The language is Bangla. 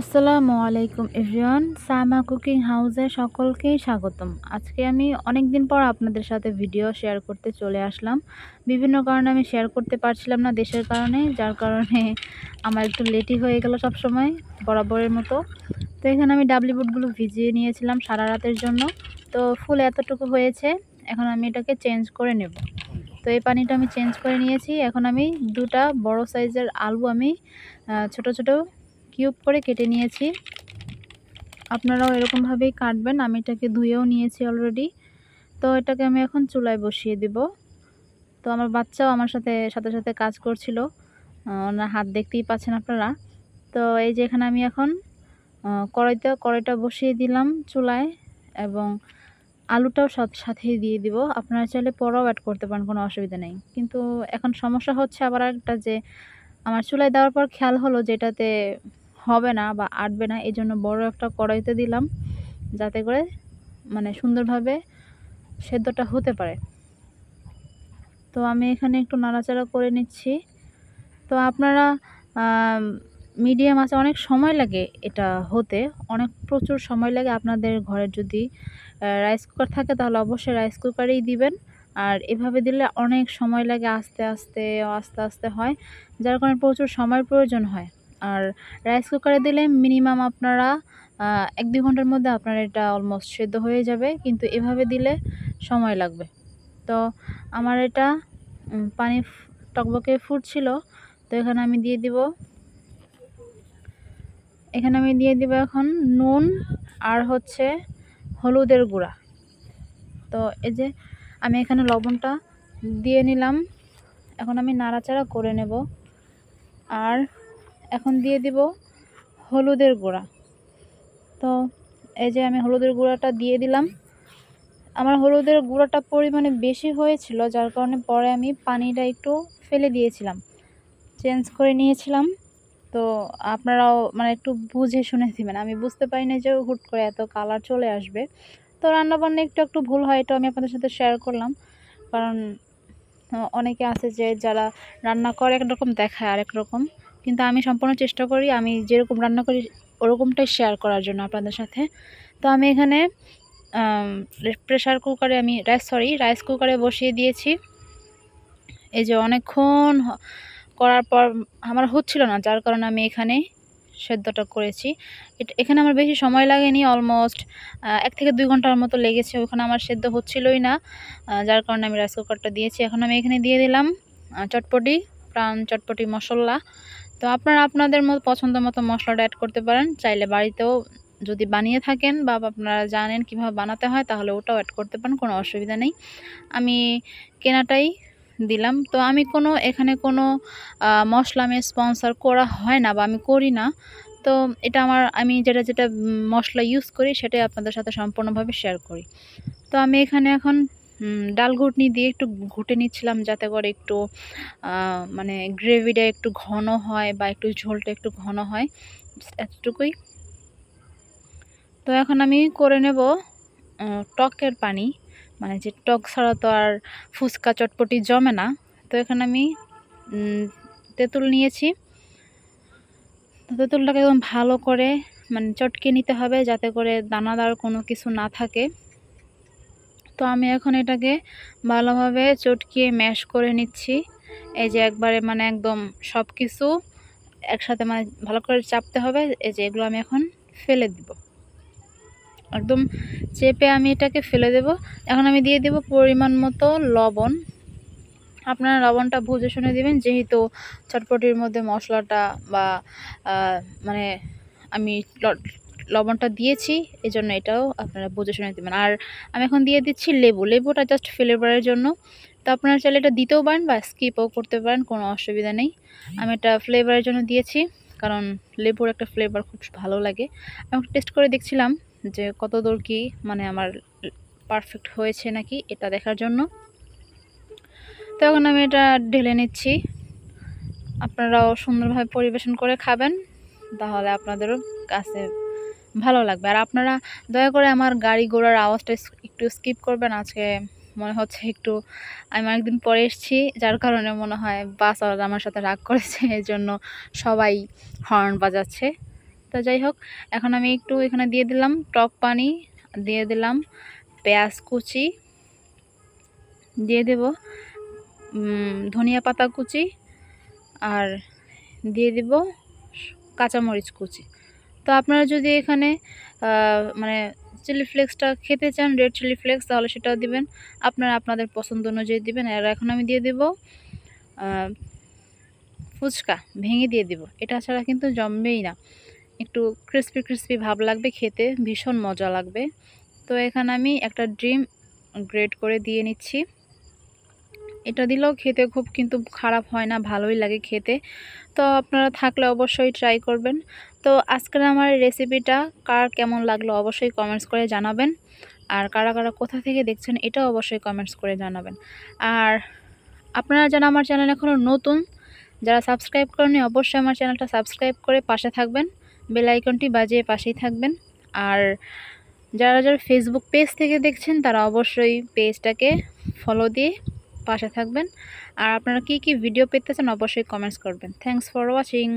আসসালামু আলাইকুম এভরিওয়ান, সায়মা কুকিং হাউসে সকলকেই স্বাগতম। আজকে আমি অনেক দিন পর আপনাদের সাথে ভিডিও শেয়ার করতে চলে আসলাম। বিভিন্ন কারণে আমি শেয়ার করতে পারছিলাম না, দেশের কারণে, যার কারণে আমার একটু লেটই হয়ে গেল সবসময় বরাবরের মতো। তো এখানে আমি ডাবলি বুটগুলো ভিজিয়ে নিয়েছিলাম সারা রাতের জন্য। তো ফুল এতটুকু হয়েছে, এখন আমি এটাকে চেঞ্জ করে নেব। তো এই পানিটা আমি চেঞ্জ করে নিয়েছি। এখন আমি দুটা বড় সাইজের আলু আমি ছোট ছোট কিউব করে কেটে নিয়েছি। আপনারাও এরকমভাবেই কাটবেন। আমি এটাকে ধুয়েও নিয়েছি অলরেডি। তো এটাকে আমি এখন চুলায় বসিয়ে দিব। তো আমার বাচ্চাও আমার সাথে সাথে সাথে কাজ করছিল। ওনার হাত দেখতেই পাচ্ছেন আপনারা। তো এই যে এখানে আমি এখন কড়াইটা বসিয়ে দিলাম চুলায়, এবং আলুটাও সাথেই দিয়ে দিব। আপনারা চাইলে পরেও অ্যাড করতে পারেন, কোনো অসুবিধা নেই। কিন্তু এখন সমস্যা হচ্ছে আবার একটা, যে আমার চুলায় দেওয়ার পর খেয়াল হলো যে এটাতে হবে না বা আটবে না। এজন্য বড় একটা কড়াইতে দিলাম, যাতে করে মানে সুন্দরভাবে সেদ্ধটা হতে পারে। তো আমি এখানে একটু নাড়াচাড়া করে নিচ্ছি। তো আপনারা মিডিয়াম আঁচে, অনেক সময় লাগে এটা হতে, প্রচুর সময় লাগে। আপনাদের ঘরে যদি রাইস কুকার থাকে তাহলে অবশ্যই রাইস কুকারেই দিবেন। আর এভাবে দিলে অনেক সময় লাগে, আস্তে আস্তে আস্তে আস্তে হয়, যার কারণে প্রচুর সময়ের প্রয়োজন হয়। আর রাইস কুকারে দিলে মিনিমাম আপনারা ১-২ ঘন্টার মধ্যে আপনার এটা অলমোস্ট সেদ্ধ হয়ে যাবে, কিন্তু এভাবে দিলে সময় লাগবে। তো আমার এটা পানি টকবকে ফুটছিল। তো এখানে আমি দিয়ে দিব এখন নুন আর হচ্ছে হলুদের গুঁড়া। তো এই যে আমি এখানে লবণটা দিয়ে নিলাম। এখন আমি নাড়াচাড়া করে নেব। আর এখন দিয়ে দিব হলুদের গুঁড়া। তো এই যে আমি হলুদের গুঁড়াটা দিয়ে দিলাম। আমার হলুদের গুঁড়াটা পরিমাণে বেশি হয়েছিল, যার কারণে পরে আমি পানিটা একটু ফেলে দিয়েছিলাম, চেঞ্জ করে নিয়েছিলাম। তো আপনারাও মানে একটু বুঝে শুনে দিবেন। আমি বুঝতে পারি না যে হুট করে এত কালার চলে আসবে। তো রান্নাবান্না একটু ভুল হয়, এটা আমি আপনাদের সাথে শেয়ার করলাম। কারণ অনেকে আছে যে যারা রান্না করে একরকম দেখায় আরেক রকম। কিন্তু আমি সম্পূর্ণ চেষ্টা করি আমি যেরকম রান্না করি ওরকমটাই শেয়ার করার জন্য আপনাদের সাথে। তো আমি এখানে প্রেসার কুকারে আমি রাইস কুকারে বসিয়ে দিয়েছি। এই যে অনেকক্ষণ করার পর আমার হচ্ছিল না, যার কারণে আমি এখানে সেদ্ধটা করেছি। এখানে আমার বেশি সময় লাগেনি, অলমোস্ট ১ থেকে ২ ঘন্টার মতো লেগেছে। ওখানে আমার সেদ্ধ হচ্ছিলই না, যার কারণে আমি রাইস কুকারটা দিয়েছি। এখন আমি এখানে দিয়ে দিলাম প্রাণ চটপটি মশলা। তো আপনারা আপনাদের পছন্দ মতো মশলাটা অ্যাড করতে পারেন। চাইলে বাড়িতেও যদি বানিয়ে থাকেন বা আপনারা জানেন কীভাবে বানাতে হয় তাহলে ওটাও অ্যাড করতে পারেন, কোনো অসুবিধা নেই। আমি কেনাটাই দিলাম। তো আমি এখানে কোনো মশলা আমি স্পন্সর করা হয় না বা আমি করি না। তো এটা আমি যেটা মশলা ইউজ করি সেটাই আপনাদের সাথে সম্পূর্ণভাবে শেয়ার করি। তো আমি এখানে এখন ডাল ঘুটনি দিয়ে একটু ঘুটে নিচ্ছিলাম, যাতে করে একটু মানে গ্রেভিটা একটু ঘন হয় বা একটু ঝোলটা একটু ঘন হয়, এতটুকুই। তো এখন আমি করে নেব টকের পানি, মানে যে টক ছাড়া তো আর ফুচকা চটপটি জমে না। তো এখানে আমি তেঁতুল নিয়েছি। তো তেঁতুলটাকে একদম ভালো করে মানে চটকে নিতে হবে, যাতে করে দানাদার কোনো কিছু না থাকে। তো আমি এখন এটাকে ভালোভাবে চটকিয়ে ম্যাশ করে নিচ্ছি। এই যে একবারে মানে একদম সব কিছু একসাথে মানে ভালো করে চাপতে হবে। এই যে এগুলো আমি এখন ফেলে দিব, একদম চেপে আমি এটাকে ফেলে দেব। এখন আমি দিয়ে দেব পরিমাণ মতো লবণ। আপনারা লবণটা বুঝে শুনে দিবেন, যেহেতু চটপটির মধ্যে মশলাটা বা মানে আমি লবণটা দিয়েছি, এই জন্য এটাও আপনারা বুঝে শুনে দেবেন। আর আমি এখন দিয়ে দিচ্ছি লেবুটা জাস্ট ফ্লেভারের জন্য। তো আপনারা চাইলে এটা দিতেও পারেন বা স্কিপও করতে পারেন, কোনো অসুবিধা নেই। আমি এটা ফ্লেভারের জন্য দিয়েছি, কারণ লেবুর একটা ফ্লেভার খুব ভালো লাগে। আমি টেস্ট করে দেখছিলাম যে কতদূর কি মানে আমার পারফেক্ট হয়েছে নাকি, এটা দেখার জন্য। তো এখন আমি এটা ঢেলে নিচ্ছি। আপনারাও সুন্দরভাবে পরিবেশন করে খাবেন, তাহলে আপনাদেরও কাছে ভালো লাগবে। আর আপনারা দয়া করে আমার গাড়ি ঘোড়ার আওয়াজটা একটু স্কিপ করবেন। আজকে মনে হচ্ছে একটু আমি অনেকদিন পরে এসেছি, যার কারণে মনে হয় বাস আমার সাথে রাগ করেছে, এই জন্য সবাই হর্ন বাজাচ্ছে। তো তো যাই হোক, এখন আমি একটু এখানে দিয়ে দিলাম টক পানি, দিয়ে দিলাম পেঁয়াজ কুচি, দিয়ে দেব ধনিয়া পাতা কুচি, আর দিয়ে দিব কাঁচামরিচ কুচি। তো আপনারা যদি এখানে মানে চিলি ফ্লেক্সটা খেতে চান, রেড চিলি ফ্লেক্স, তাহলে সেটাও দিবেন, আপনারা আপনাদের পছন্দ অনুযায়ী দিবেন। আর এখন আমি দিয়ে দেব ফুচকা ভেঙে দিয়ে দিব, এটা ছাড়া কিন্তু জমবেই না, একটু ক্রিস্পি ক্রিস্পি ভাব লাগবে, খেতে ভীষণ মজা লাগবে। তো এখানে আমি একটা ডিম গ্রেট করে দিয়ে নিচ্ছি, এটা দিলেও খেতে খুব কিন্তু খারাপ হয় না, ভালোই লাগে খেতে। তো আপনারা থাকলে অবশ্যই ট্রাই করবেন। তো আজকের আমার রেসিপিটা কার কেমন লাগলো অবশ্যই কমেন্টস করে জানাবেন, আর কারা কারা কোথা থেকে দেখছেন এটাও অবশ্যই কমেন্টস করে জানাবেন। আর আপনারা যারা আমার চ্যানেল এখনও নতুন, যারা সাবস্ক্রাইব করেননি, অবশ্যই আমার চ্যানেলটা সাবস্ক্রাইব করে পাশে থাকবেন, বেল আইকনটি বাজিয়ে পাশেই থাকবেন। আর যারা যারা ফেসবুক পেজ থেকে দেখছেন তারা অবশ্যই পেজটাকে ফলো দিয়ে পাশে থাকবেন। আর আপনারা কি কি ভিডিও পেতে চান অবশ্যই কমেন্টস করবেন। Thanks for watching.